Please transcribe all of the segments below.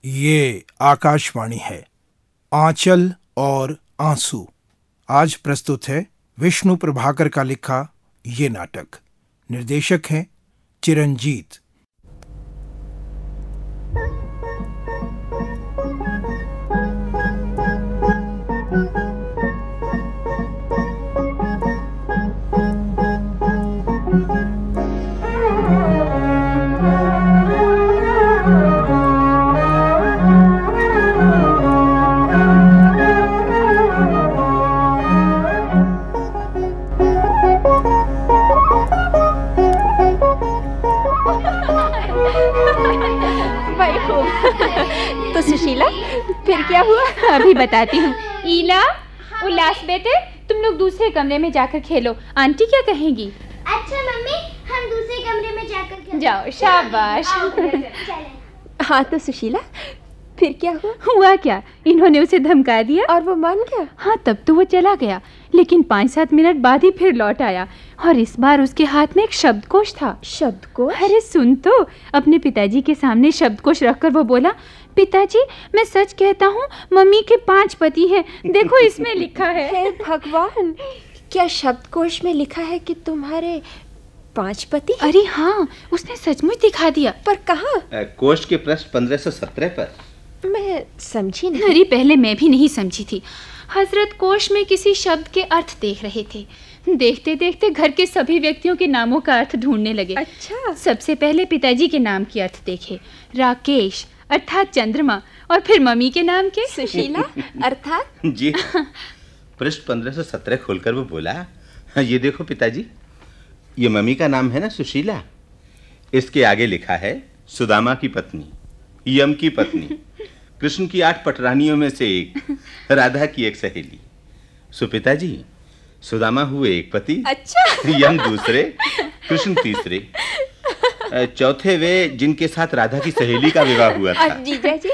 ये आकाशवाणी है। आंचल और आंसू। आज प्रस्तुत है विष्णु प्रभाकर का लिखा ये नाटक। निर्देशक हैं चिरंजीत। तो सुशीला, फिर क्या हुआ? अभी बताती हूँ। ईला, उल्लास बेटे, तुम लोग दूसरे कमरे में जाकर खेलो। आंटी क्या कहेंगी? अच्छा मम्मी, हम दूसरे कमरे में जाकर खेलें। जाओ, शाबाश। हाँ तो सुशीला, फिर क्या हुआ? हुआ क्या, इन्होंने उसे धमका दिया और वो मान गया? हाँ, तब तो वो चला गया, लेकिन 5-7 मिनट बाद ही फिर लौट आया और इस बार उसके हाथ में एक शब्दकोश था। शब्दकोश? अरे सुन तो, अपने पिताजी के सामने शब्दकोश रखकर वो बोला, पिताजी मैं सच कहता हूँ, मम्मी के 5 पति हैं, देखो इसमें लिखा है। हे भगवान, क्या शब्दकोश में लिखा है कि तुम्हारे 5 पति? अरे हाँ, उसने सचमुच दिखा दिया। पर कहाँ? कोश के पृष्ठ 1517 पर। मैं समझी नहीं। अरे पहले मैं भी नहीं समझी थी। हजरत कोश में किसी शब्द के अर्थ देख रहे थे। देखते देखते घर के सभी व्यक्तियों के नामों का अर्थ ढूंढने लगे। अच्छा। सबसे पहले पिताजी के नाम के अर्थ देखे, राकेश अर्थात चंद्रमा, और फिर मम्मी के नाम के सुशीला अर्थात। जी, पृष्ठ 1517 खोलकर वो बोला, ये देखो पिताजी, ये मम्मी का नाम है ना सुशीला, इसके आगे लिखा है सुदामा की पत्नी, यम की पत्नी, कृष्ण की 8 पटरानियों में से एक, राधा की एक सहेली। सो पिताजी, सुदामा हुए एक पति। अच्छा। यम दूसरे, कृष्ण तीसरे, चौथे वे जिनके साथ राधा की सहेली का विवाह हुआ था। जीजा जी,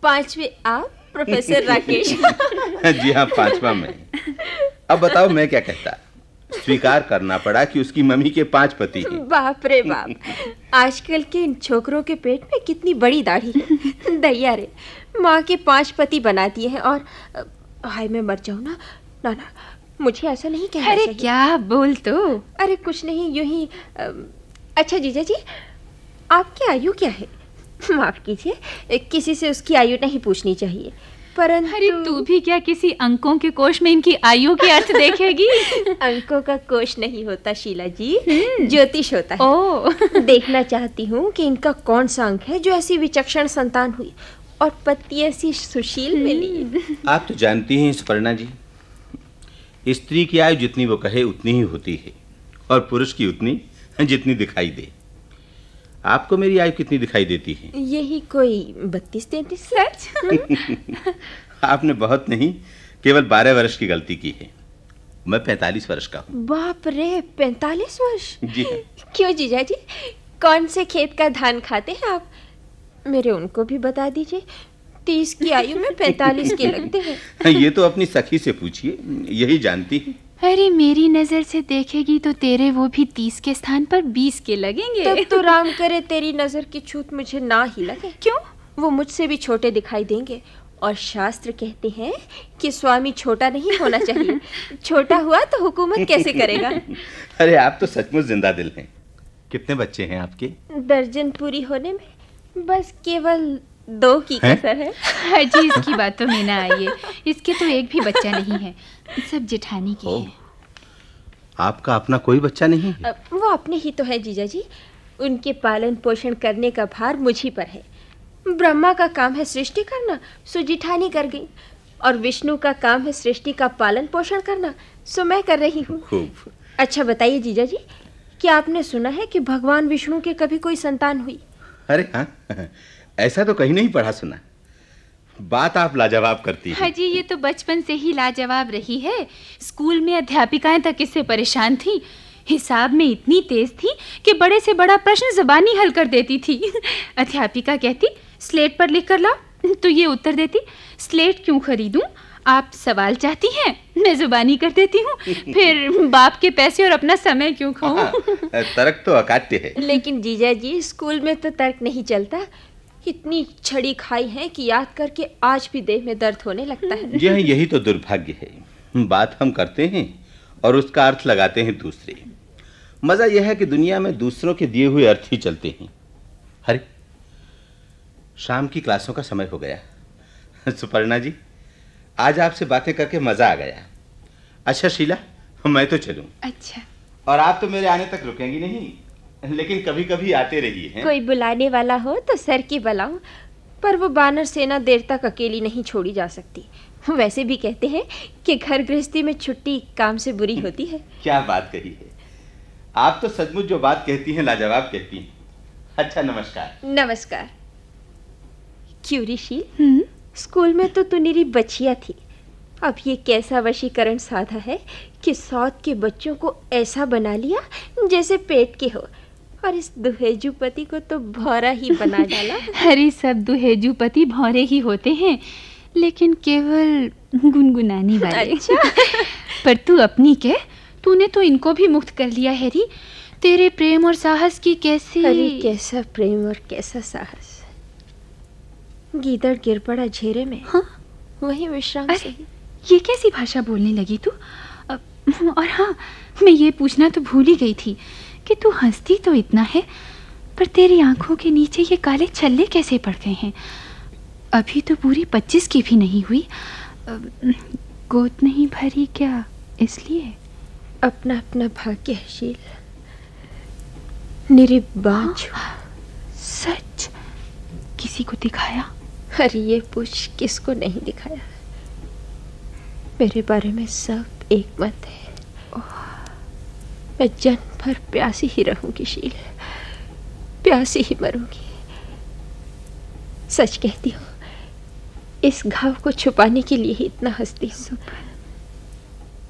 5वें आप प्रोफेसर राकेश। जी हाँ, 5वां मैं। अब बताओ मैं क्या कहता। स्वीकार करना पड़ा कि उसकी मम्मी के 5 पति हैं। बाप रे बाप, आजकल के इन छोकरों के पेट में कितनी बड़ी दाढ़ी है। दैया रे, माँ के 5 पति बना दिए हैं। और हाय मैं मर जाऊँ ना। ना ना, मुझे ऐसा नहीं कहना चाहिए। अरे क्या बोल तो। अरे कुछ नहीं, यूं ही। अच्छा जीजा जी, आपकी आयु क्या है? माफ कीजिए, किसी से उसकी आयु नहीं पूछनी चाहिए, परंतु। अरे तू भी क्या किसी अंकों के कोश में इनकी आयु के अर्थ देखेगी? अंकों का कोश नहीं होता शीला जी, ज्योतिष होता है। ओ। देखना चाहती हूँ कि इनका कौन सा अंक है जो ऐसी विचक्षण संतान हुई और पति ऐसी सुशील मिली। आप तो जानती हैं सुपर्णा जी, स्त्री की आयु जितनी वो कहे उतनी ही होती है, और पुरुष की उतनी जितनी दिखाई दे। आपको मेरी आयु कितनी दिखाई देती है? यही कोई 32-33। सच? आपने बहुत नहीं, केवल 12 वर्ष की गलती की है। मैं 45 वर्ष का हूँ। बाप रे, 45 वर्ष? जी हाँ। क्यों जीजा जी, कौन से खेत का धान खाते हैं आप? मेरे उनको भी बता दीजिए, 30 की आयु में 45 के लगते हैं। ये तो अपनी सखी से पूछिए, यही जानती है। अरे मेरी नजर से देखेगी तो तेरे वो भी 30 के स्थान पर 20 के लगेंगे। तब तो राम करे तेरी नजर की छूत मुझे ना ही लगे। क्यों? वो मुझसे भी छोटे दिखाई देंगे, और शास्त्र कहते हैं कि स्वामी छोटा नहीं होना चाहिए। छोटा हुआ तो हुकूमत कैसे करेगा? अरे आप तो सचमुच जिंदा दिल हैं। कितने बच्चे हैं आपके? दर्जन पूरी होने में बस केवल 2 की कसर है। हाजी, इसकी बातों में ना आइए, इसके तो एक भी बच्चा नहीं है, सब जेठानी के हैं। आपका अपना कोई बच्चा नहीं है? वो अपने ही तो है जीजा जी, उनके पालन पोषण करने का भार मुझी पर है। ब्रह्मा का काम है सृष्टि करना, सो जेठानी कर गई, और विष्णु का काम है सृष्टि का पालन पोषण करना, सो मैं कर रही हूँ। खूब। अच्छा बताइए जीजा जी, क्या आपने सुना है कि भगवान विष्णु के कभी कोई संतान हुई? अरे हाँ, ऐसा तो कहीं नहीं पढ़ा सुना। बात आप लाजवाब करती हैं। हाजी, ये तो बचपन से ही लाजवाब रही है। स्कूल में अध्यापिकाएं तक इससे परेशान थी। हिसाब में इतनी तेज थी कि बड़े से बड़ा प्रश्न ज़बानी हल कर देती थी। अध्यापिका कहती, स्लेट पर लिख कर लाओ, तो ये उत्तर देती, स्लेट क्यों खरीदूं, आप सवाल चाहती हैं, मैं जुबानी कर देती हूँ, फिर बाप के पैसे और अपना समय क्यों खाऊं। तर्क तो अकाट्य है। लेकिन जीजा जी, स्कूल में तो तर्क नहीं चलता, इतनी छड़ी खाई है कि याद करके आज भी देह में दर्द होने लगता है। यही तो दुर्भाग्य है। बात हम करते हैं और उसका अर्थ लगाते हैं दूसरे। मजा यह है कि दुनिया में दूसरों के दिए हुए अर्थ ही चलते हैं। अरे, शाम की क्लासों का समय हो गया। सुपर्णा जी, आज आपसे बातें करके मजा आ गया। अच्छा शीला, मैं तो चलूं। अच्छा। और आप तो मेरे आने तक रुकेंगी नहीं, लेकिन कभी कभी आते रहिए हैं। कोई बुलाने वाला हो तो सर की बुलाऊं, पर वो बानर सेना देर तक अकेली नहीं छोड़ी जा सकती। वैसे भी कहते हैं कि घर गृहस्थी में छुट्टी काम से बुरी होती है। क्या बात कही है, आप तो सचमुच जो बात कहती हैं लाजवाब कहती हैं। अच्छा, नमस्कार। नमस्कार। क्यों ऋषि, स्कूल में तो तू निरी बचिया थी, अब ये कैसा वशीकरण साधा है कि सौत के बच्चों को ऐसा बना लिया जैसे पेट के हो, और इस दुहेजू पति को तो भौरा ही बना डाला। अरे, सब दुहेजू पति भौरे ही होते हैं, लेकिन केवल गुनगुनाने वाले। अच्छा। पर तू अपनी के, तूने तो इनको भी मुक्त कर लिया हैरी। तेरे प्रेम और साहस की कैसी। अरे कैसा प्रेम और कैसा साहस। गीदड़ गिर पड़ा झेरे में, हाँ? वही विश्राम से। ये कैसी भाषा बोलने लगी तू? और हाँ, मैं ये पूछना तो भूल ही गई थी कि तू हंसती तो इतना है, पर तेरी आंखों के नीचे ये काले छल्ले कैसे पड़ गए हैं? अभी तो पूरी 25 की भी नहीं हुई। गोद नहीं भरी क्या, इसलिए? अपना अपना भाग्य है शील, निरिबाज। सच? किसी को दिखाया? अरे ये पूछ किसको नहीं दिखाया। मेरे बारे में सब एक मत है। मैं जन्म भर प्यासी ही रहूंगी शील, प्यासी ही मरूंगी। सच कहती हूँ, इस घाव को छुपाने के लिए ही इतना हंसती हूँ।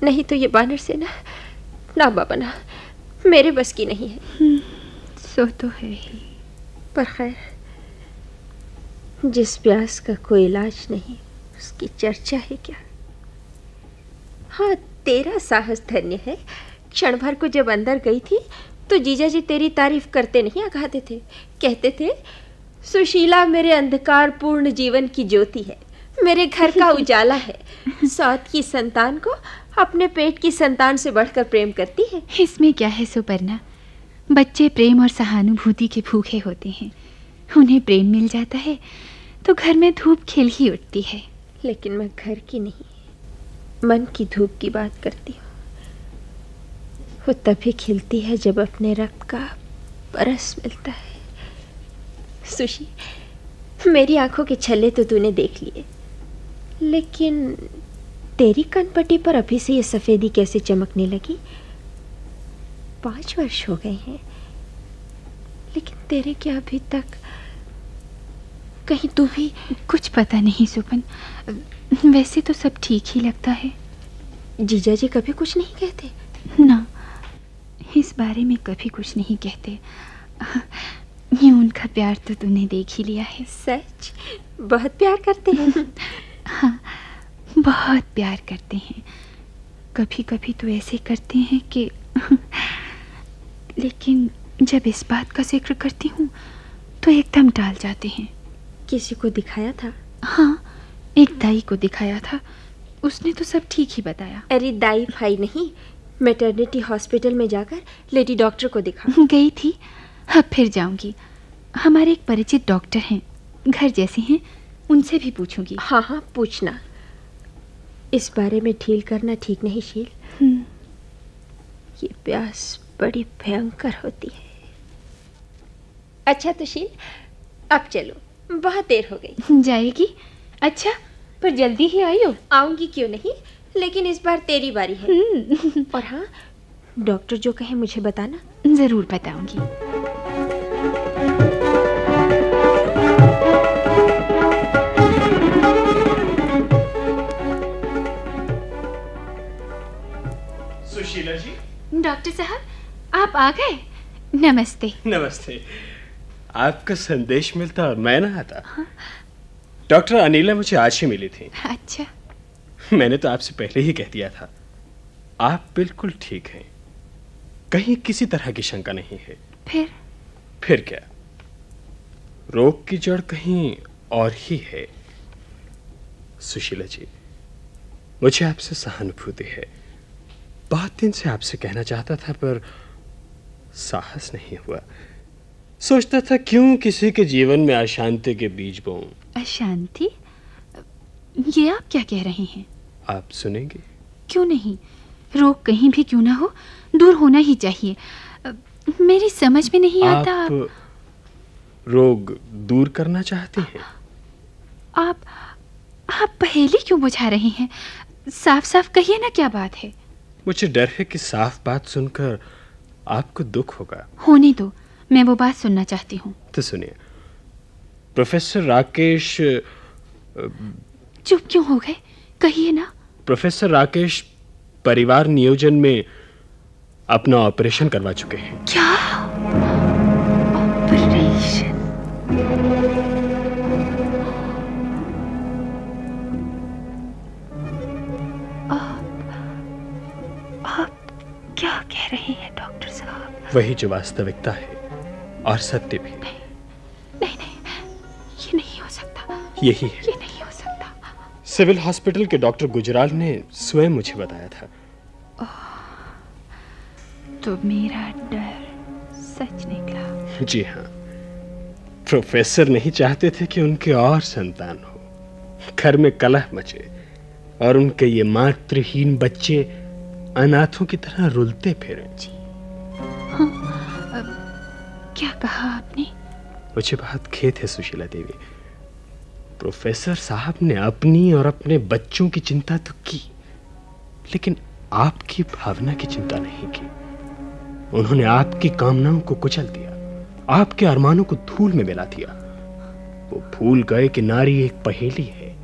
नहीं तो ये बानर से ना बना मेरे बस की नहीं है। सो तो है ही, पर खैर, जिस प्यास का कोई इलाज नहीं उसकी चर्चा है क्या। हाँ, तेरा साहस धन्य है। क्षण भर को जब अंदर गई थी तो जीजा जी तेरी तारीफ करते नहीं आगाते थे। कहते थे, सुशीला मेरे अंधकार पूर्ण जीवन की ज्योति है, मेरे घर का उजाला है। सौत की संतान को अपने पेट की संतान से बढ़कर प्रेम करती है। इसमें क्या है सुपर्णा? बच्चे प्रेम और सहानुभूति के भूखे होते हैं। उन्हें प्रेम मिल जाता है तो घर में धूप खिल ही उठती है। लेकिन मैं घर की नहीं, मन की धूप की बात करती हूँ। वो तभी खिलती है जब अपने रक्त का परस मिलता है। सुशी, मेरी आंखों के छल्ले तो तूने देख लिए, लेकिन तेरी कनपट्टी पर अभी से ये सफेदी कैसे चमकने लगी? 5 वर्ष हो गए हैं, लेकिन तेरे क्या अभी तक कहीं तू भी? कुछ पता नहीं सुपन, वैसे तो सब ठीक ही लगता है। जीजा जी कभी कुछ नहीं कहते? ना, इस बारे में कभी कुछ नहीं कहते। ये उनका प्यार तो तूने देख ही लिया है। सच? बहुत प्यार करते हैं। हाँ, बहुत प्यार करते हैं। कभी कभी तो ऐसे करते हैं कि लेकिन जब इस बात का जिक्र करती हूँ तो एकदम टाल जाते हैं। किसी को दिखाया था? हाँ, एक दाई को दिखाया था, उसने तो सब ठीक ही बताया। अरे दाई भाई नहीं, मैटरनिटी हॉस्पिटल में जाकर लेडी डॉक्टर को दिखा। गई थी, अब फिर जाऊंगी। हमारे एक परिचित डॉक्टर हैं, घर जैसे हैं, उनसे भी पूछूंगी। हाँ हाँ, पूछना। इस बारे में ढील करना ठीक नहीं शील। ये प्यास बड़ी भयंकर होती है। अच्छा तो शील, अब चलो, बहुत देर हो गई। जाएगी? अच्छा, पर जल्दी ही आई हो। आऊंगी क्यों नहीं, लेकिन इस बार तेरी बारी है। और हाँ, डॉक्टर जो कहे मुझे बताना। जरूर बताऊंगी। सुशीला जी। डॉक्टर साहब, आप आ गए? नमस्ते। नमस्ते। आपका संदेश मिलता और मैं ना आता। हाँ? डॉक्टर अनिला मुझे आज ही मिली थी। अच्छा। मैंने तो आपसे पहले ही कह दिया था, आप बिल्कुल ठीक हैं, कहीं किसी तरह की शंका नहीं है। फिर क्या? रोग की जड़ कहीं और ही है। सुशीला जी, मुझे आपसे सहानुभूति है। बहुत दिन से आपसे कहना चाहता था पर साहस नहीं हुआ। सोचता था क्यों किसी के जीवन में अशांति के बीज बोऊं। अशांति? ये आप क्या कह रहे हैं? आप सुनेंगे? क्यों नहीं, रोग कहीं भी क्यों ना हो, दूर होना ही चाहिए। मेरी समझ में नहीं आता। आप रोग दूर करना चाहते हैं? आप पहेली क्यों बुझा रहे हैं? साफ साफ कहिए ना, क्या बात है? मुझे डर है कि साफ बात सुनकर आपको दुख होगा। होने दो, मैं वो बात सुनना चाहती हूँ। तो सुनिए, प्रोफेसर राकेश। चुप क्यों हो गए? कहिए ना। प्रोफेसर राकेश परिवार नियोजन में अपना ऑपरेशन करवा चुके हैं। क्या ऑपरेशन? आप क्या कह रहे हैं डॉक्टर साहब? वही जो वास्तविकता है और सत्य भी। नहीं, ये नहीं हो सकता। यही है। ये नहीं हो सकता। सिविल हॉस्पिटल के डॉक्टर गुजराल ने स्वयं मुझे बताया था। तो मेरा डर सच निकला। जी हाँ, प्रोफेसर नहीं चाहते थे कि उनके और संतान हो, घर में कलह मचे और उनके ये मातृहीन बच्चे अनाथों की तरह रुलते फिरें। जी हाँ, क्या कहा आपने? मुझे बहुत खेद है सुशीला देवी। प्रोफेसर साहब ने अपनी और अपने बच्चों की चिंता तो की, लेकिन आपकी भावना की चिंता नहीं की। उन्होंने आपकी कामनाओं को कुचल दिया, आपके अरमानों को धूल में मिला दिया। वो भूल गए कि नारी एक पहेली है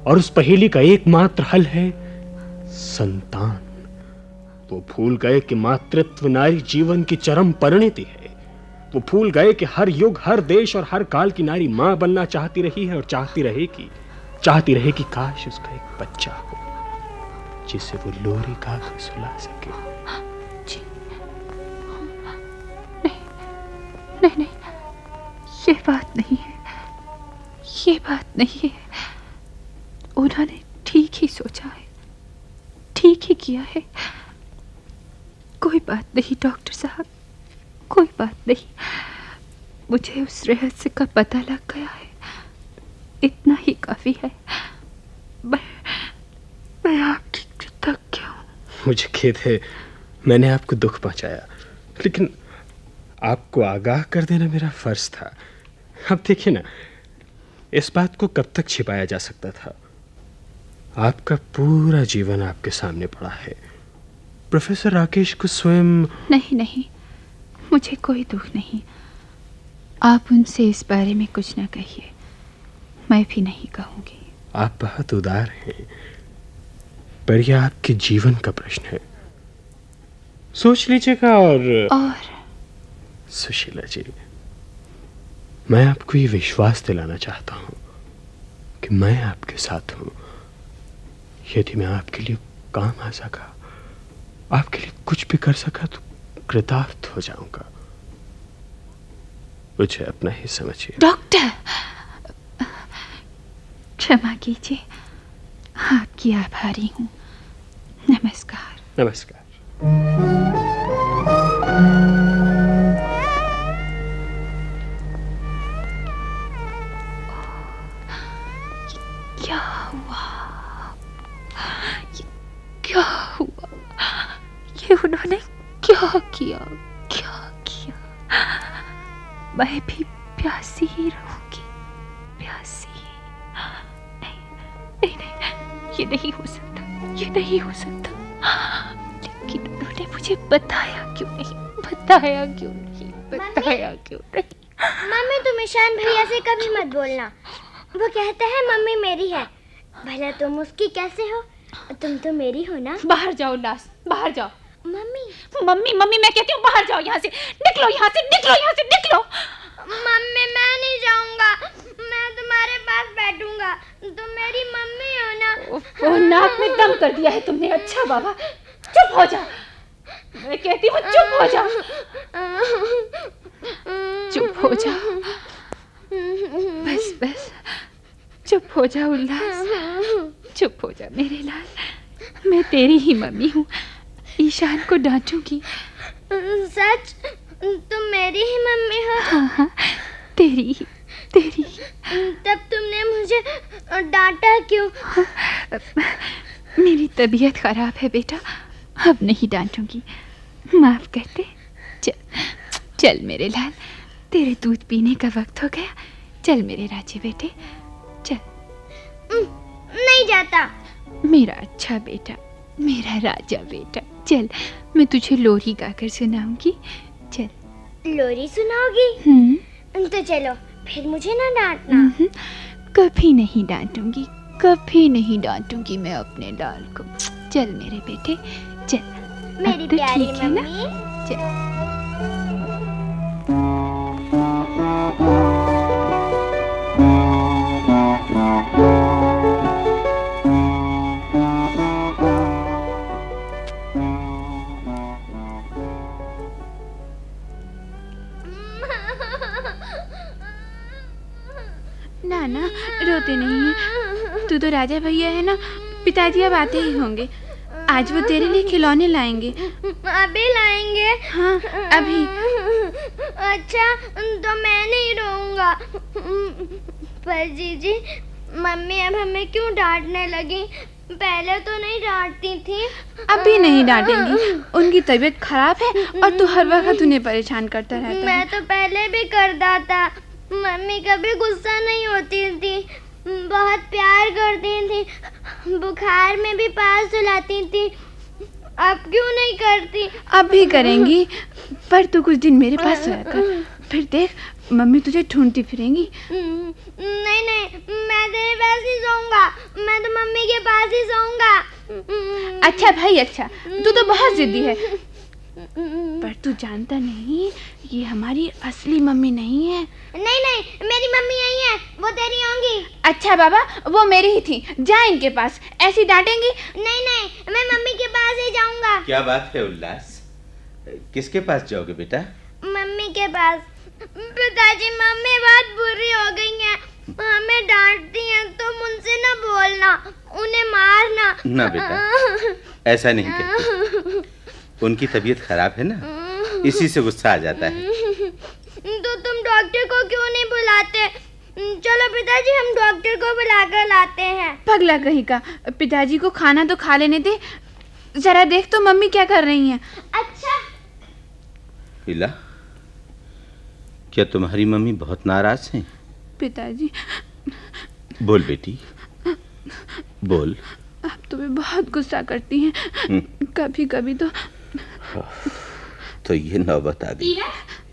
और उस पहेली का एकमात्र हल है संतान। वो भूल गए कि मातृत्व नारी जीवन की चरम परिणति है। वो भूल गए कि हर युग, हर देश और हर काल की नारी मां बनना चाहती रही है और चाहती रहेगी। काश उसका एक बच्चा हो जिसे वो लोरी गा के सुला सके। नहीं, ये बात नहीं है, ये बात नहीं है। उन्होंने ठीक ही सोचा है, ठीक ही किया है। कोई बात नहीं डॉक्टर साहब, कोई बात नहीं। मुझे उस रहस्य का पता लग गया है, इतना ही काफी है। मैं आपकी कृतज्ञ हूँ। मुझे खेद है, मैंने आपको दुख पहुंचाया, लेकिन आपको आगाह कर देना मेरा फर्ज था। अब देखिए ना, इस बात को कब तक छिपाया जा सकता था? आपका पूरा जीवन आपके सामने पड़ा है। प्रोफेसर राकेश को स्वयं। नहीं, मुझे कोई दुख नहीं। आप उनसे इस बारे में कुछ न कहिए, मैं भी नहीं कहूंगी। आप बहुत उदार हैं, पर यह आपके जीवन का प्रश्न है। सोच लीजिएगा। और सुशीला जी, मैं आपको ये विश्वास दिलाना चाहता हूं कि मैं आपके साथ हूं। यदि मैं आपके लिए काम आ सका, आपके लिए कुछ भी कर सका, तो कृतार्थ हो जाऊंगा। मुझे अपना ही समझिए। डॉक्टर, क्षमा कीजिए, आपकी आभारी हूं। नमस्कार। नमस्कार। क्या हुआ? क्या हुआ? ये उन्होंने क्या किया? मैं भी प्यासी ही रहूंगी, प्यासी। नहीं, ये नहीं हो सकता, ये नहीं हो सकता। लेकिन उन्होंने मुझे बताया क्यों नहीं? मम्मी, तुम ईशान भैया से कभी मत बोलना। वो कहते हैं मम्मी मेरी है। भला तुम उसकी कैसे हो? तुम तो मेरी हो ना। बाहर जाओ लास, बाहर जाओ। मम्मी, मैं कहती हूँ बाहर जाओ, यहाँ से निकलो, यहाँ से निकलो। मम्मी, मैं नहीं जाऊंगा। मैं तुम्हारे पास बैठूंगा। तुम मेरी मम्मी हो ना। ओह, नाक में दम कर दिया है तुमने। अच्छा बाबा, चुप हो जा। मैं कहती हूँ चुप हो जा, चुप हो जा। बस बस, चुप हो जा उल्लास, चुप हो जा मेरे लाल। मैं तेरी ही मम्मी हूँ, ईशान को डांटूंगी। सच? तुम मेरी ही मम्मी हो? हाँ हाँ, तेरी ही, तेरी ही। तब तुमने मुझे डांटा क्यों? मेरी तबीयत खराब है बेटा, अब नहीं डांटूंगी, माफ कर दे। चल चल मेरे लाल, तेरे दूध पीने का वक्त हो गया। चल मेरे राजे बेटे, चल। नहीं जाता। मेरा अच्छा बेटा, मेरा राजा बेटा, चल मैं तुझे लोरी गाकर सुनाऊंगी। चल। लोरी सुनाओगी? तो चलो, फिर मुझे ना डांटना। कभी नहीं डांटूंगी, कभी नहीं डांटूंगी मैं अपने लाल को। चल मेरे बेटे, चल। मेरी तो प्यारी ठीक है ना? मम्मी। चल। ना ना, रोते नहीं है, तू तो राजा भैया है ना, पिताजी अब आते ही होंगे, आज वो तेरे लिए खिलौने लाएंगे। अभी लाएंगे? हाँ, अभी। अच्छा, तो मैं नहीं रोऊंगा। पर जीजी, मम्मी अब हमें क्यों डांटने लगी? पहले तो नहीं डांटती थी। अभी नहीं डांटेंगी, उनकी तबीयत खराब है और तू हर वक्त उन्हें परेशान करता रहता है। मैं तो पहले भी करता था, मम्मी कभी गुस्सा नहीं होती थी, बहुत प्यार करती थी, बुखार में भी पास सुलाती थी। अब क्यों नहीं करती? अब भी करेंगी, पर तू कुछ दिन मेरे पास सोया कर, फिर देख मम्मी तुझे ढूंढती फिरेंगी। नहीं नहीं, मैं तेरे पास ही सोऊंगा, मैं तो मम्मी के पास ही सोऊंगा। अच्छा भाई अच्छा, तू तो बहुत जिद्दी है, पर तू जानता नहीं ये हमारी असली मम्मी नहीं है। नहीं नहीं, मेरी मम्मी यही है, वो तेरी होंगी। अच्छा बाबा, वो मेरी ही थी, जा इनके पास, ऐसी डांटेंगी। नहीं नहीं, मैं मम्मी के पास ही जाऊंगा। क्या बात है उल्लास, किसके पास जाओगे बेटा? मम्मी के पास। पिताजी, मम्मी बहुत बुरी हो गई हैं, हमें डांटती हैं, तुम उनसे ना बोलना, उन्हें मारना। ना बेटा, ऐसा नहीं कहते, उनकी तबीयत खराब है ना, इसी से गुस्सा आ जाता है। तो तुम डॉक्टर को क्यों नहीं बुलाते? चलो पिताजी, हम डॉक्टर को बुलाकर लाते हैं। पगला कहीं का, पिताजी को खाना तो खा लेने दे, जरा देख तो मम्मी क्या कर रही हैं। अच्छा। हिला, क्या तुम्हारी मम्मी बहुत नाराज हैं? पिताजी। बोल बेटी, बोल। आप तुम्हें बहुत गुस्सा करती हैं, कभी कभी तो ये नौबत आ गई।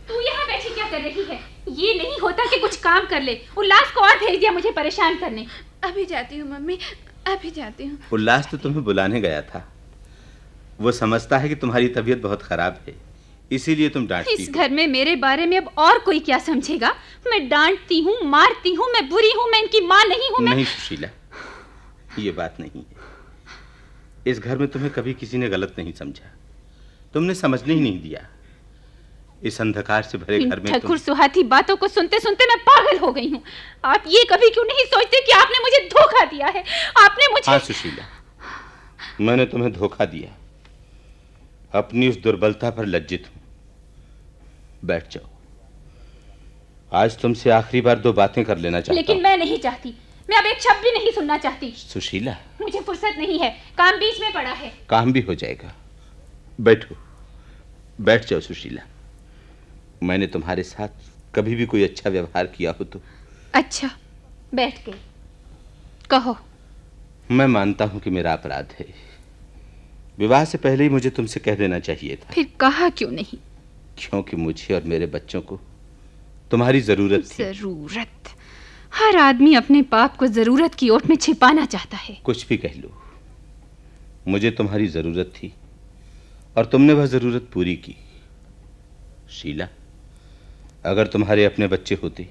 तू यहाँ बैठी क्या कर रही है? ये नहीं होता कि कुछ काम कर ले, उल्लास को और भेज दिया मुझे परेशान करने। अभी जाती हूँ मम्मी, अभी जाती हूँ। उल्लास तो तुम्हें बुलाने गया था, वो समझता है कि तुम्हारी तबीयत बहुत खराब है, इसीलिए तुम डांटती हो। इस घर में मेरे बारे में अब और कोई क्या समझेगा? मैं डांटती हूँ, मारती हूँ, मैं बुरी हूँ, मैं इनकी माँ नहीं हूँ। नहीं सुशीला, ये बात नहीं है। इस घर में तुम्हें कभी किसी ने गलत नहीं समझा, तुमने समझने ही नहीं दिया। इस अंधकार से भरे घर में ठकुर सुहाती बातों को सुनते सुनते मैं पागल हो गई हूँ। आप ये कभी क्यों नहीं सोचते कि आपने मुझे धोखा दिया है? आपने मुझे। हाँ सुशीला, मैंने तुम्हें धोखा दिया, अपनी उस दुर्बलता पर लज्जित हूं। बैठ जाओ, आज तुमसे आखिरी बार 2 बातें कर लेना चाहता हूं। लेकिन मैं नहीं चाहती, मैं अब एक शब्द भी नहीं सुनना चाहती। सुशीला, मुझे फुर्सत नहीं है, काम बीच में पड़ा है। काम भी हो जाएगा, बैठो, बैठ जाओ सुशीला। मैंने तुम्हारे साथ कभी भी कोई अच्छा व्यवहार किया हो तो? अच्छा, बैठ गई, कहो। मैं मानता हूं कि मेरा अपराध है, विवाह से पहले ही मुझे तुमसे कह देना चाहिए था। फिर कहा क्यों नहीं? क्योंकि मुझे और मेरे बच्चों को तुम्हारी जरूरत थी। जरूरत? हर आदमी अपने पाप को जरूरत की ओट में छिपाना चाहता है। कुछ भी कह लो, मुझे तुम्हारी जरूरत थी और तुमने वह जरूरत पूरी की। शीला, अगर तुम्हारे अपने बच्चे होते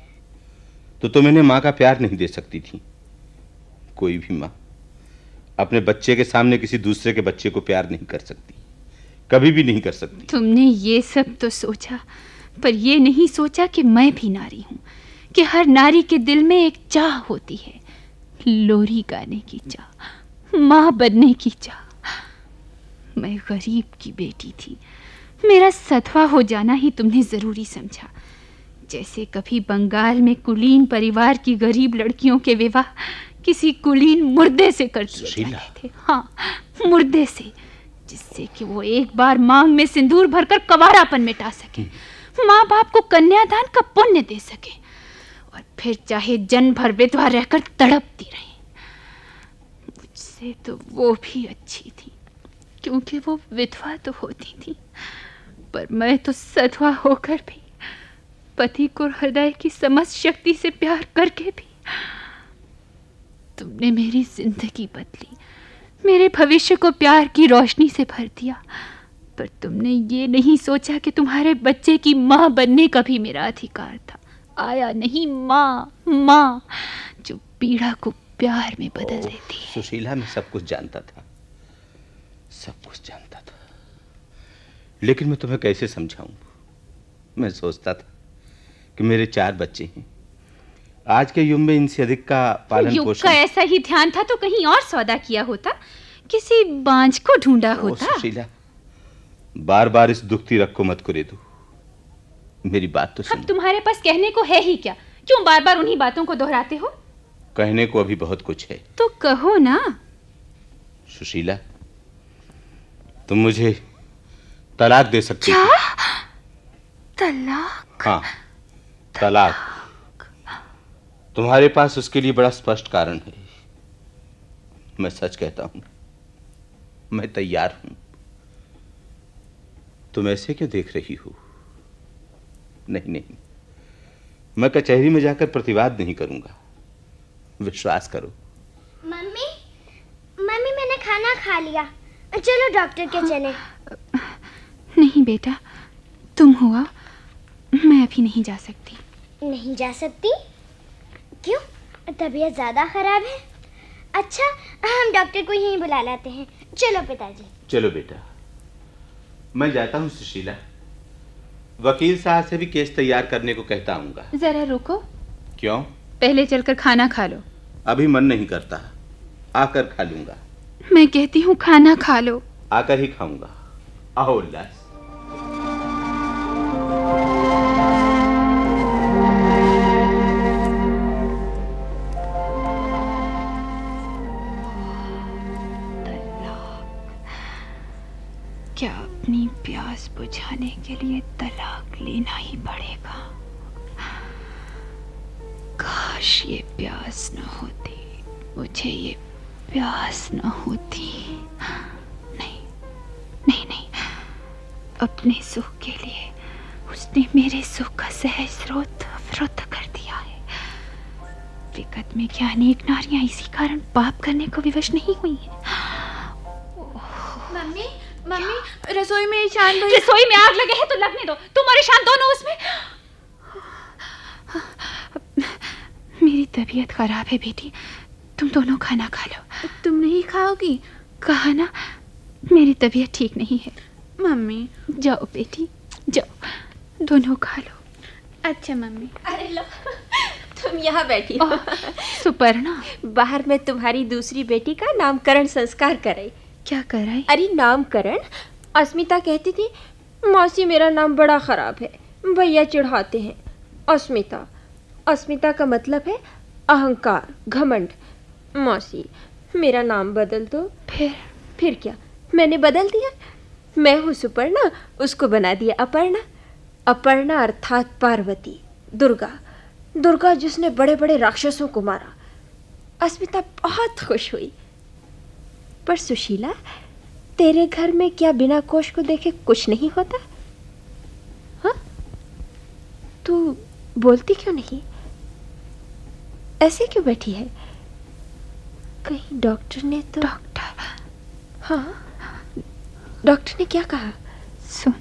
तो तुम इन्हें माँ का प्यार नहीं दे सकती थी। कोई भी माँ अपने बच्चे के सामने किसी दूसरे के बच्चे को प्यार नहीं कर सकती, कभी भी नहीं कर सकती। तुमने ये सब तो सोचा, पर ये नहीं सोचा कि मैं भी नारी हूँ, कि हर नारी के दिल में एक चाह होती है, लोरी गाने की चाह, माँ बनने की चाह। मैं गरीब की बेटी थी, मेरा सधवा हो जाना ही तुमने जरूरी समझा। जैसे कभी बंगाल में कुलीन परिवार की गरीब लड़कियों के विवाह किसी कुलीन मुर्दे से कर दिए जाते थे। हाँ, मुर्दे से, जिससे कि वो एक बार मांग में सिंदूर भरकर कवारापन मिटा सके, माँ बाप को कन्यादान का पुण्य दे सके, और फिर चाहे जन्म भर विधवा रहकर तड़पती रहे। मुझसे तो वो भी अच्छी थी, क्योंकि वो विधवा तो होती थी, पर मैं तो सधवा होकर भी, पति को हृदय की समस्त शक्ति से प्यार करके भी। तुमने मेरी जिंदगी बदली, मेरे भविष्य को प्यार की रोशनी से भर दिया, पर तुमने ये नहीं सोचा कि तुम्हारे बच्चे की माँ बनने का भी मेरा अधिकार था। आया नहीं माँ जो पीड़ा को प्यार में बदल देती है। सुशीला, मैं सब कुछ जानता था, सब कुछ जानता था, लेकिन मैं तुम्हें कैसे समझाऊं? मैं सोचता था कि मेरे 4 बच्चे हैं, आज के युग में इनसे अधिक का पालन युग पोषण। का ऐसा ही ध्यान था तो कहीं और सौदा किया होता, किसी बांझ को ढूंढा होता। सुशीला, बार बार इस दुखती रग को मत कुरेदो, मेरी बात तो सुनो। अब तुम्हारे पास कहने को है ही क्या? क्यों बार बार उन्हीं बातों को दोहराते हो? कहने को अभी बहुत कुछ है। तो कहो ना। सुशीला, तुम मुझे तलाक दे सकती क्या? हो। तलाक? हाँ, तलाक। तुम्हारे पास उसके लिए बड़ा स्पष्ट कारण है। मैं सच कहता हूं, मैं तैयार हूं। तुम ऐसे क्यों देख रही हो? नहीं, मैं कचहरी में जाकर प्रतिवाद नहीं करूंगा, विश्वास करो। मम्मी मैंने खाना खा लिया, चलो डॉक्टर के चले। नहीं बेटा, तुम हुआ, मैं अभी नहीं जा सकती। नहीं जा सकती? क्यों, तबीयत ज्यादा खराब है? अच्छा, हम डॉक्टर को यहीं बुला लाते हैं। चलो पिताजी। चलो बेटा, मैं जाता हूँ सुशीला, वकील साहब से भी केस तैयार करने को कहता आऊंगा। जरा रुको। क्यों? पहले चलकर खाना खा लो। अभी मन नहीं करता, आकर खा लूंगा। मैं कहती हूँ खाना खा लो। आकर ही खाऊंगा। आओ उल्लास। क्या अपनी प्यास बुझाने के लिए तलाक लेना ही पड़ेगा? काश ये प्यास न होती, मुझे ये प्यास न होती। नहीं, अपने सुख के लिए उसने मेरे सुख का सहज स्रोत अवरुद्ध कर दिया है। विगत में क्या अनेक नारियां इसी कारण पाप करने को विवश नहीं हुई हैं। मम्मी, रसोई में ईशान भाई। रसोई में आग लगे है तो लगने दो, तुम और ईशान दोनों उसमें। मेरी तबीयत खराब है बेटी, तुम दोनों खाना खा लो। तुम नहीं खाओगी? कहा ना, मेरी तबीयत ठीक नहीं है। मम्मी जाओ बेटी, जाओ, दोनों खा लो। अच्छा मम्मी। अरे लो, तुम यहाँ बैठी हो। सुपर्णा, बाहर में तुम्हारी दूसरी बेटी का नामकरण संस्कार कराई। क्या कराई? अरे नामकरण। अस्मिता कहती थी मौसी मेरा नाम बड़ा खराब है, भैया चिढ़ाते हैं। अस्मिता का मतलब है अहंकार, घमंड। मौसी मेरा नाम बदल दो। फिर क्या, मैंने बदल दिया। मैं हूँ सुपर्णा, उसको बना दिया अपर्णा। अपर्णा अर्थात पार्वती, दुर्गा जिसने बड़े बड़े राक्षसों को मारा। अस्मिता बहुत खुश हुई। पर सुशीला, तेरे घर में क्या बिना कोष को देखे कुछ नहीं होता? हाँ, तू बोलती क्यों नहीं? ऐसे क्यों बैठी है? कहीं डॉक्टर ने तो? डॉक्टर? हाँ, डॉक्टर ने क्या कहा? सुन,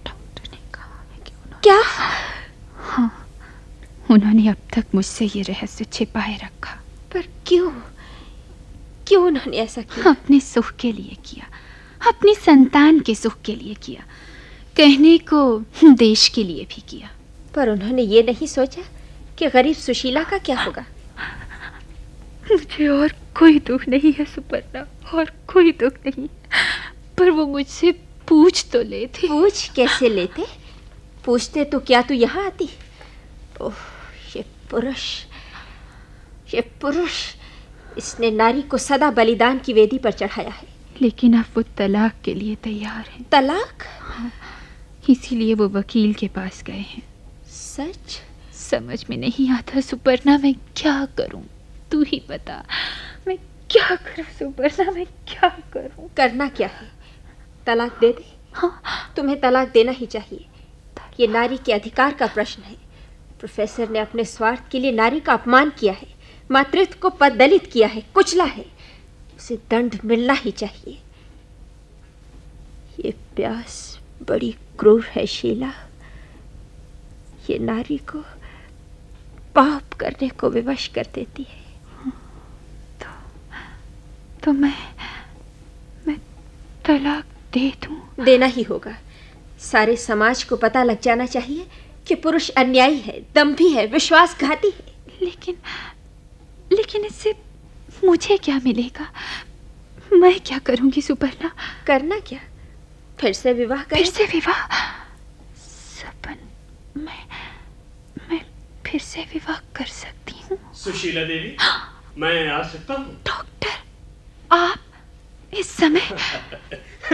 डॉक्टर ने कहा है कि क्या? हाँ, उन्होंने अब तक मुझसे ये रहस्य छिपाए रखा। पर क्यों उन्होंने ऐसा किया? अपने सुख के लिए किया, अपनी संतान के सुख के लिए किया, कहने को देश के लिए भी किया। पर उन्होंने ये नहीं सोचा कि गरीब सुशीला का क्या होगा? मुझे और कोई दुख नहीं है सुपर्णा, और कोई दुख नहीं, पर वो मुझसे पूछ तो लेते। पूछ कैसे लेते? पूछते तो क्या तू यहाँ आती? ओह, ये पुरुष, इसने नारी को सदा बलिदान की वेदी पर चढ़ाया है। लेकिन अब वो तलाक के लिए तैयार है। तलाक? हाँ, इसीलिए वो वकील के पास गए हैं। सच? समझ में नहीं आता सुपर्णा, मैं क्या करूं? तू ही बता, मैं क्या करूं सुपर्णा, मैं क्या करूं? करना क्या है? तलाक दे दे। हाँ, तुम्हें तलाक देना ही चाहिए। ये नारी के अधिकार का प्रश्न है। प्रोफेसर ने अपने स्वार्थ के लिए नारी का अपमान किया है, मातृत्व को पददलित किया है, कुचला है। उसे दंड मिलना ही चाहिए। ये प्यास बड़ी क्रूर है शीला। ये नारी को पाप करने को विवश कर देती है। तो मैं तलाक दे दूं? देना ही होगा। सारे समाज को पता लग जाना चाहिए कि पुरुष अन्यायी है, दंभी है, विश्वासघाती है। लेकिन इससे मुझे क्या मिलेगा? मैं क्या करूंगी सुपर्णा? करना क्या? फिर से विवाह करें? फिर से विवाह? सपन, मैं फिर से विवाह कर सकती हूँ। सुशीला देवी, मैं आ सकता हूँ? डॉक्टर, आप इस समय?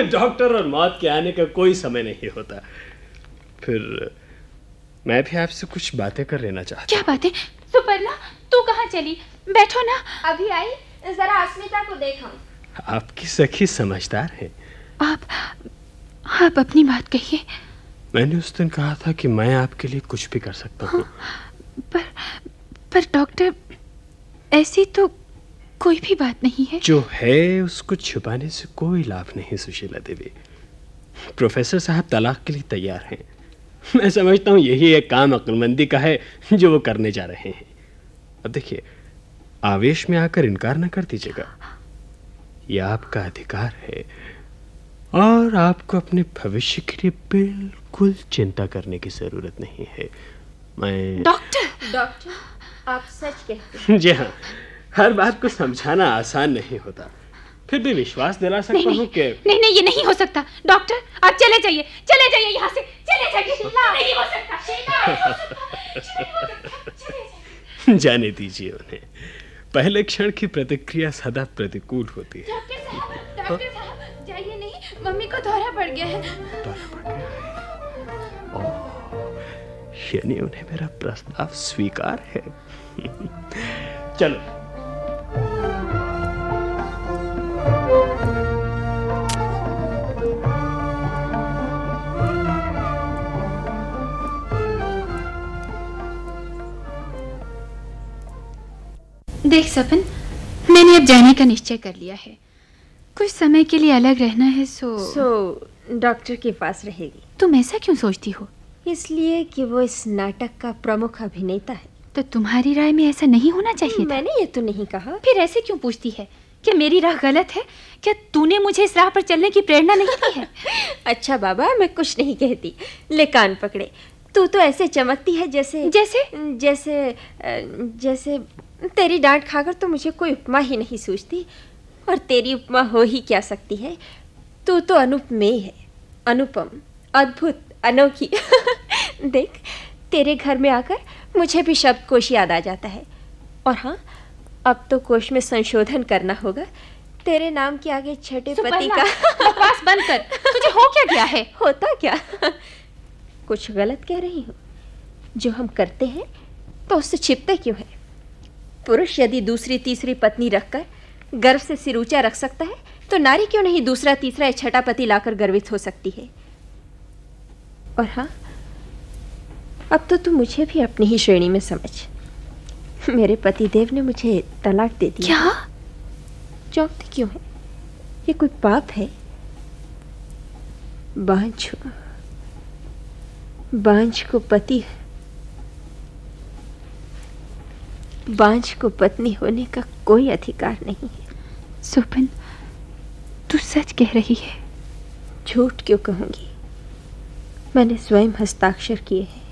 डॉक्टर और मौत के आने का कोई समय नहीं होता। फिर मैं भी आपसे कुछ बातें कर लेना चाहता। क्या बातें? सुपर्णा, तू कहाँ चली? बैठो ना। अभी आई, जरा अस्मिता को देखा। आपकी सखी समझदार है। आप अपनी बात कहिए। मैंने उस दिन कहा था कि मैं आपके लिए कुछ भी कर सकता हूँ। पर डॉक्टर, ऐसी तो कोई भी बात नहीं है। जो है उसको छुपाने से कोई लाभ नहीं सुशीला देवी। प्रोफेसर साहब तलाक के लिए तैयार हैं। मैं समझता हूँ यही एक काम अक्लमंदी का है जो वो करने जा रहे हैं। अब देखिए, आवेश में आकर इनकार न कर दीजिएगा। यह आपका अधिकार है और आपको अपने भविष्य के लिए बिल्कुल चिंता करने की जरूरत नहीं है। मैं डॉक्टर, आप सच कहते हैं? जी हाँ, हर बात को समझाना आसान नहीं होता, फिर भी विश्वास दिला सकता हूँ कि नहीं, ये नहीं हो सकता। डॉक्टर, आप चले जाइए यहाँ से, चले जाइए। नहीं हो सकता। जाने दीजिए उन्हें। पहले क्षण की प्रतिक्रिया सदा प्रतिकूल होती है। डॉक्टर साहब, जाइए नहीं, मम्मी को दौरा पड़ गया है। यानी उन्हें मेरा प्रस्ताव स्वीकार है। चलो। देख सपन, मैंने अब जाने का निश्चय कर लिया है। कुछ समय के लिए अलग रहना है। सो डॉक्टर के पास रहेगी। तुम ऐसा क्यों सोचती हो? इसलिए कि वो इस नाटक का प्रमुख अभिनेता है। तो तुम्हारी राय में ऐसा नहीं होना चाहिए था? मैंने ये तो नहीं कहा। फिर ऐसे क्यों पूछती है? क्या मेरी राह गलत है? क्या तूने मुझे इस राह पर चलने की प्रेरणा नहीं दी है? अच्छा बाबा, मैं कुछ नहीं कहती, ले कान पकड़े। तू तो ऐसे चमकती है जैसे तेरी डांट खाकर तो मुझे कोई उपमा ही नहीं सूझती। और तेरी उपमा हो ही क्या सकती है? तू तो अनुपमेय है, अनुपम, अद्भुत, अनोखी। देख, तेरे घर में आकर मुझे भी शब्दकोश याद आ जाता है। और हाँ, अब तो कोश में संशोधन करना होगा। तेरे नाम के आगे छठे पति का बकवास बंद कर। तुझे हो क्या गया है? होता क्या? कुछ गलत कह रही हूँ? जो हम करते हैं तो उससे छिपते क्यों हैं? पुरुष यदि दूसरी तीसरी पत्नी रखकर गर्व से सिर ऊंचा रख सकता है, तो नारी क्यों नहीं दूसरा तीसरा या छठा पति लाकर गर्वित हो सकती है? और हाँ, अब तो तू मुझे भी अपनी ही श्रेणी में समझ। मेरे पतिदेव ने मुझे तलाक दे दिया। क्या? चौंकती क्यों है? ये कोई पाप है? बांझ को पत्नी होने का कोई अधिकार नहीं है। सुपन, तू सच कह रही है? झूठ क्यों कहूंगी? मैंने स्वयं हस्ताक्षर किए हैं।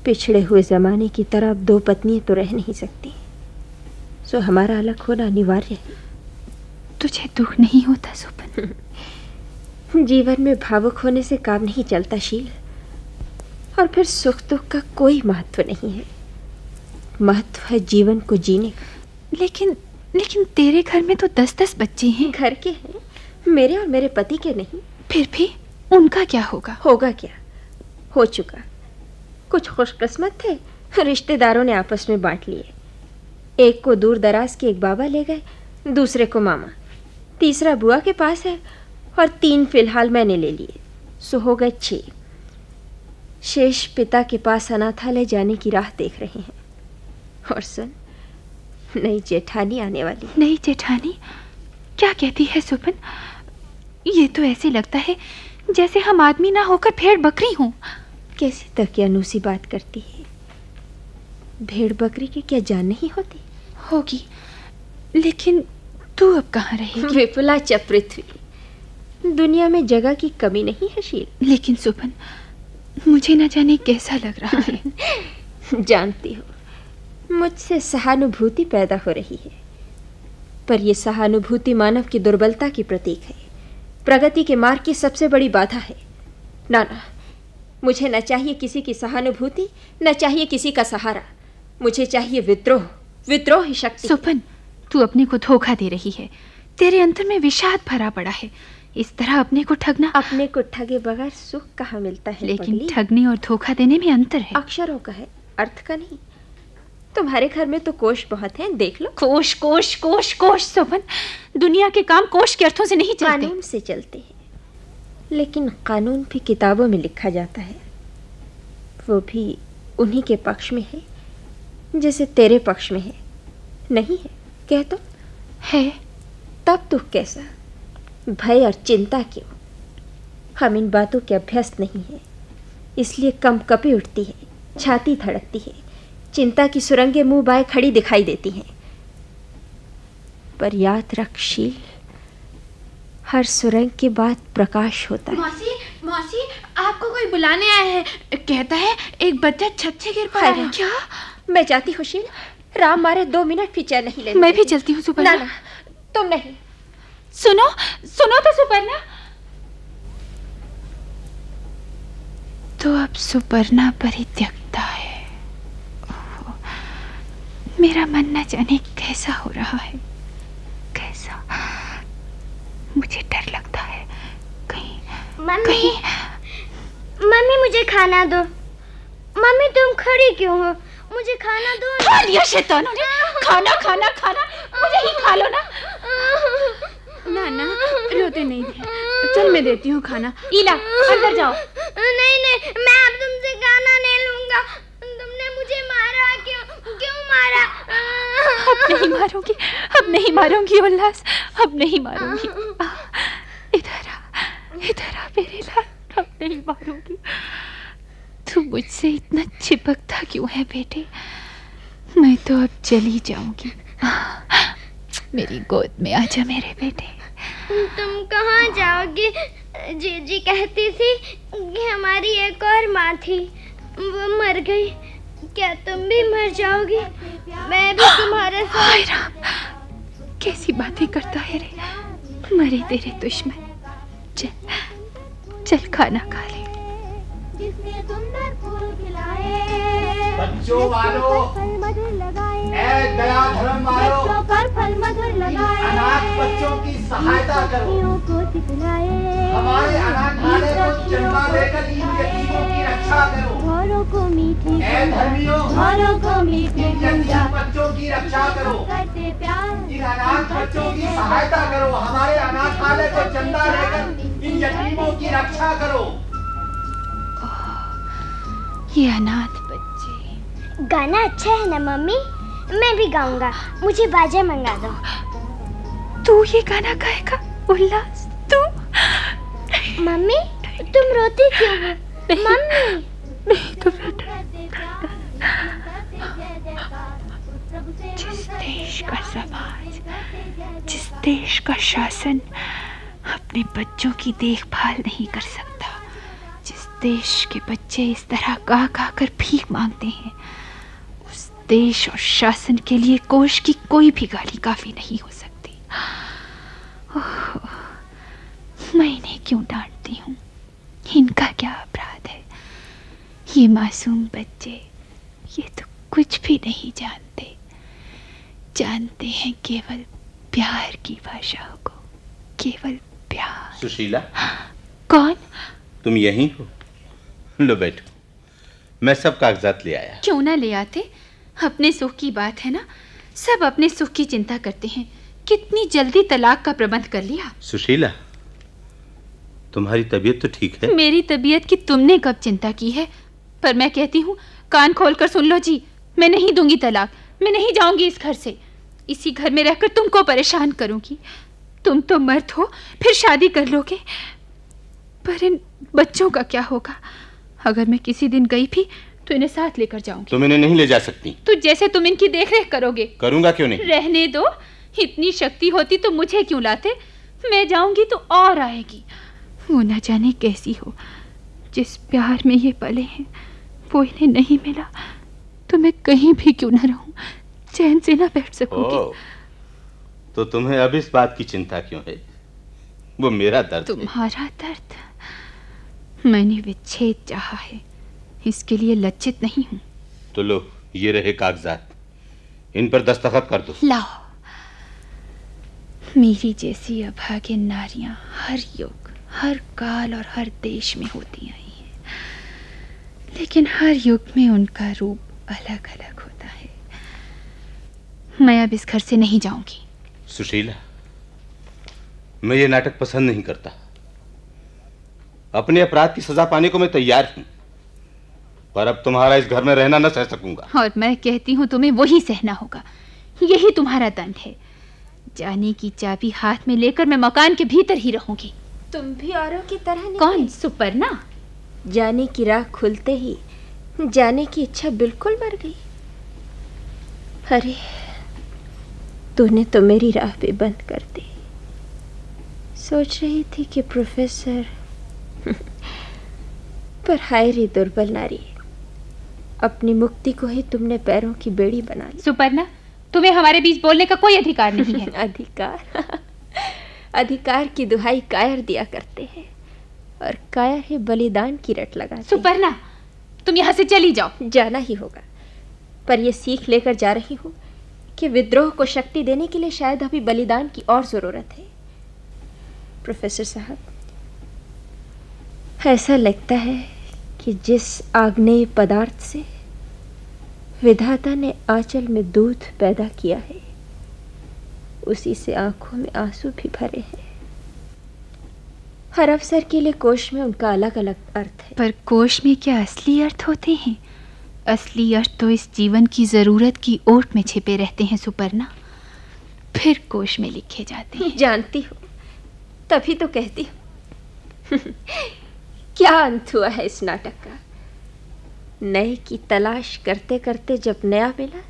पिछड़े हुए जमाने की तरह अब दो पत्नियां तो रह नहीं सकती, सो हमारा अलग होना अनिवार्य है। तुझे दुख नहीं होता सुपन? जीवन में भावुक होने से काम नहीं चलता शील, और फिर सुख दुख का कोई महत्व नहीं है। महत्व है जीवन को जीने का। लेकिन तेरे घर में तो 10-10 बच्चे हैं। घर के हैं, मेरे और मेरे पति के नहीं। फिर भी उनका क्या होगा? होगा क्या, हो चुका। कुछ खुशकिस्मत थे, रिश्तेदारों ने आपस में बांट लिए। एक को दूर दराज के एक बाबा ले गए, दूसरे को मामा, तीसरा बुआ के पास है, और 3 फिलहाल मैंने ले लिए, सो हो गए 6। शेष पिता के पास अनाथालय जाने की राह देख रहे हैं। और सुन, नई जेठानी आने वाली। नई जेठानी? क्या कहती है सुपन? ये तो ऐसे लगता है जैसे हम आदमी ना होकर भेड़ बकरी हों। कैसी तकियानूसी बात करती है। भेड़ बकरी की क्या जान नहीं होती? होगी, लेकिन तू अब कहाँ रहेगी? विपुला च पृथ्वी, दुनिया में जगह की कमी नहीं है शील। लेकिन सुपन, मुझे न जाने कैसा लग रहा है। जानती हो, मुझसे सहानुभूति पैदा हो रही है, पर यह सहानुभूति मानव की दुर्बलता की प्रतीक है, प्रगति के मार्ग की सबसे बड़ी बाधा है। ना, मुझे न चाहिए किसी की सहानुभूति, न चाहिए किसी का सहारा। मुझे चाहिए विद्रोह ही शक्ति। सुपन, तू अपने को धोखा दे रही है। तेरे अंतर में विषाद भरा पड़ा है। इस तरह अपने को ठगना। अपने को ठगे बगैर सुख कहाँ मिलता है? लेकिन ठगने और धोखा देने में अंतर है। अक्षरों का है, अर्थ का नहीं। तुम्हारे घर में तो कोश बहुत हैं, देख लो। कोश कोश कोश कोश सुपन, दुनिया के काम कोश के अर्थों से नहीं चलते। कानून से चलते हैं, लेकिन कानून भी किताबों में लिखा जाता है। वो भी उन्हीं के पक्ष में है जैसे तेरे पक्ष में है। नहीं है? कह तो। है। तब दुख कैसा, भय और चिंता क्यों? हम इन बातों के अभ्यस्त नहीं है, इसलिए कंपकपी उठती है, छाती धड़कती है, चिंता की सुरंगें मुंह बाएं खड़ी दिखाई देती हैं। पर याद रख शील, हर सुरंग के बाद प्रकाश होता है। मौसी, आपको कोई बुलाने आया है। कहता है एक बच्चा छत से गिर पड़ा है। क्या? मैं जाती हूँ शील, राम मारे 2 मिनट भी चैन नहीं लेती। मैं भी चलती हूँ सुपर्णा। ना, तुम नहीं। सुनो तो सुपर्णा। तो अब सुपर्णा परित्यक्ता है। मेरा मन न जाने कैसा हो रहा है, कैसा। मुझे डर लगता है कहीं मम्मी मुझे खाना दो। मम्मी तुम खड़ी क्यों हो? मुझे खाना दो। खा लिया शैतानों ने। खाना मुझे ही खा लो ना। ना रोते नहीं दे। चल मैं देती हूँ खाना। इला अंदर जाओ। नहीं, मैं अब तुमसे खाना नहीं लूंगा। तुमने मुझे मारा। क्यों मारा? अब नहीं मारूंगी उल्लास, अब नहीं मारूंगी। इधर आ मेरे लाल, अब नहीं मारूंगी। तू मुझसे इतना चिपकता क्यों है बेटे? मैं तो अब चली जाऊंगी। मेरी गोद में आजा मेरे बेटे। तुम कहाँ जाओगी? जीजी कहती थी कि हमारी एक और माँ थी, वो मर गई। क्या तुम भी मर जाओगी? मैं भी तुम्हारे साथ। हाय राम, कैसी बातें करता है रे। मरे तेरे दुश्मन। चल खाना खा ले। बच्चों वालों, ए दया धर्म वालों, अनाथ बच्चों की सहायता करो। हमारे अनाथालय को चंदा देकर इन यतीमों की रक्षा करो। ए धर्मियों, इन यतीम बच्चों की रक्षा करो। इन अनाथ बच्चों की सहायता करो। हमारे अनाथालय को चंदा देकर इन यतीमों की रक्षा करो। ये अनाथ बच्चे। गाना अच्छा है ना मम्मी? मैं भी गाऊंगा। मुझे बाजा मंगा दो। तू ये गाना गाएगा उल्लास? तू? मम्मी तुम रोती क्यों हो? मम्मी नहीं तो बेटा, जिस देश का समाज, जिस देश का शासन अपने बच्चों की देखभाल नहीं कर सकता, जिस देश के बच्चे इस तरह गा गा कर भीख मांगते हैं, उस देश और शासन के लिए कोश की कोई भी गाली काफी नहीं हो सकती। ओह, मैं इन्हें क्यों डांटती हूँ? इनका क्या अपराध है? ये मासूम बच्चे, ये तो कुछ भी नहीं जानते, जानते हैं केवल प्यार की भाषा को, केवल प्यार। सुशीला। कौन? तुम यहीं हो? लो बैठो, मैं सब कागजात ले आया। क्यों ना ले आते? अपने सुख की बात है ना, सब अपने सुख की चिंता करते हैं। कितनी जल्दी तलाक का प्रबंध कर लिया। सुशीला, तुम्हारी तबीयत तो ठीक है? मेरी तबीयत की तुमने कब चिंता की है? पर मैं कहती हूँ, कान खोलकर सुन लो जी, मैं नहीं दूंगी तलाक, मैं नहीं जाऊंगी इस घर से। इसी घर में रहकर तुमको परेशान करूंगी। तुम तो मर्द हो, फिर शादी कर लोगे, पर इन बच्चों का क्या होगा? अगर मैं किसी दिन गई भी तो इन्हें साथ लेकर जाऊंगी। तुम इन्हें नहीं ले जा सकती। तो जैसे तुम इनकी देखरेख करोगे। करूंगा क्यों नहीं? रहने दो, इतनी शक्ति होती तो मुझे क्यों लाते? मैं जाऊंगी तो और आएगी। वो न जाने कैसी हो, जिस प्यार में ये पले हैं वो इन्हें नहीं मिला तो मैं कहीं भी क्यों न रहूं, चैन से ना बैठ सकूंगी। तो तुम्हें अब इस बात की चिंता क्यों है? वो मेरा दर्द है। तुम्हारा दर्द? मैंने विच्छेद चाहा है, इसके लिए लज्जित नहीं हूं। तो लो, ये रहे कागजात, इन पर दस्तखत कर दो। लाओ। मेरी जैसी अभागे नारियां हर युग, हर काल और हर देश में होती आई हैं, लेकिन हर युग में उनका रूप अलग अलग होता है। मैं अब इस घर से नहीं जाऊंगी। सुशीला, मैं ये नाटक पसंद नहीं करता। अपने अपराध की सजा पाने को मैं तैयार हूं, पर अब तुम्हारा इस घर में रहना न सह सकूंगा। और मैं कहती हूँ तुम्हें वही सहना होगा, यही तुम्हारा दंड है। जाने की चाबी हाथ में लेकर मैं मकान के भीतर ही रहूंगी। तुम भी औरों की तरह नहीं? कौन? सुपर्णा? जाने की राह खुलते ही जाने की इच्छा बिल्कुल मर गई। अरे, तूने तो मेरी राह भी बंद कर दी। सोच रही थी कि प्रोफेसर पर हाय रे दुर्बल नारी, अपनी मुक्ति को ही तुमने पैरों की बेड़ी बना ली। सुपर्णा, तुम्हें हमारे बीच बोलने का कोई अधिकार नहीं है। अधिकार? अधिकार की दुहाई कायर दिया करते हैं, और कायर ही बलिदान की रट लगाते हैं। सुपर्णा, तुम यहाँ से चली जाओ। जाना ही होगा, पर यह सीख लेकर जा रही हूँ कि विद्रोह को शक्ति देने के लिए शायद अभी बलिदान की और जरूरत है। प्रोफेसर साहब, ऐसा लगता है कि जिस आग्नेय पदार्थ से विधाता ने आंचल में दूध पैदा किया है, उसी से आंखों में आंसू भी भरे हैं। हर अवसर के लिए कोश में उनका अलग अलग अर्थ है। पर कोश में क्या असली अर्थ होते हैं? असली अर्थ तो इस जीवन की जरूरत की ओट में छिपे रहते हैं सुपर्णा, फिर कोश में लिखे जाते हैं। जानती हूँ, तभी तो कहती हूँ। क्या अंत हुआ है इस नाटक का? नए की तलाश करते करते जब नया मिला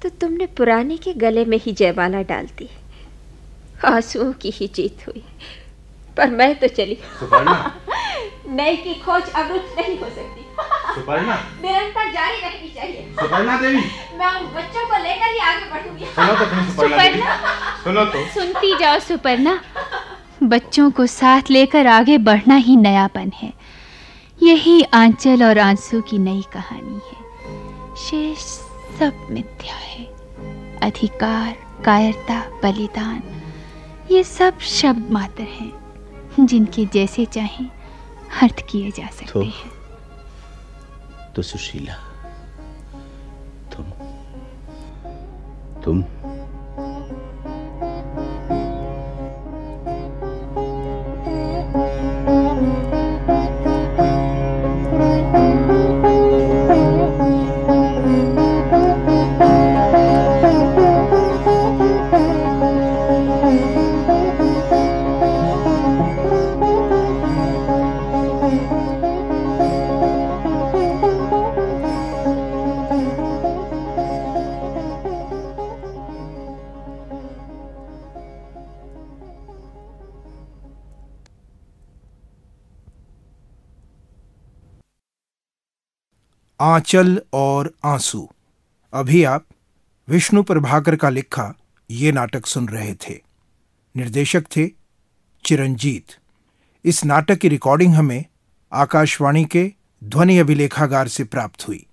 तो तुमने पुराने के गले में ही जयमाला डाल दी। आंसुओं की ही जीत हुई, पर मैं तो चली। नए की खोज अवरुद्ध नहीं हो सकती। सुपर्णा, निरंतर जारी रहनी चाहिए। सुपर्णा देवी, मैं उन बच्चों को लेकर ही आगे बढ़ूंगी। सुनो तो तुम सुपर्णा देवी, सुनो तो। सुनती जाओ सुपर्णा, बच्चों को साथ लेकर आगे बढ़ना ही नयापन है। यही आंचल और आंसू की नई कहानी है। शेष सब मिथ्या है। अधिकार, कायरता, बलिदान, ये सब शब्द मात्र हैं जिनके जैसे चाहें अर्थ किए जा सकते हैं। तो सुशीला, तुम आंचल और आंसू। अभी आप विष्णु प्रभाकर का लिखा ये नाटक सुन रहे थे। निर्देशक थे चिरंजीत। इस नाटक की रिकॉर्डिंग हमें आकाशवाणी के ध्वनि अभिलेखागार से प्राप्त हुई।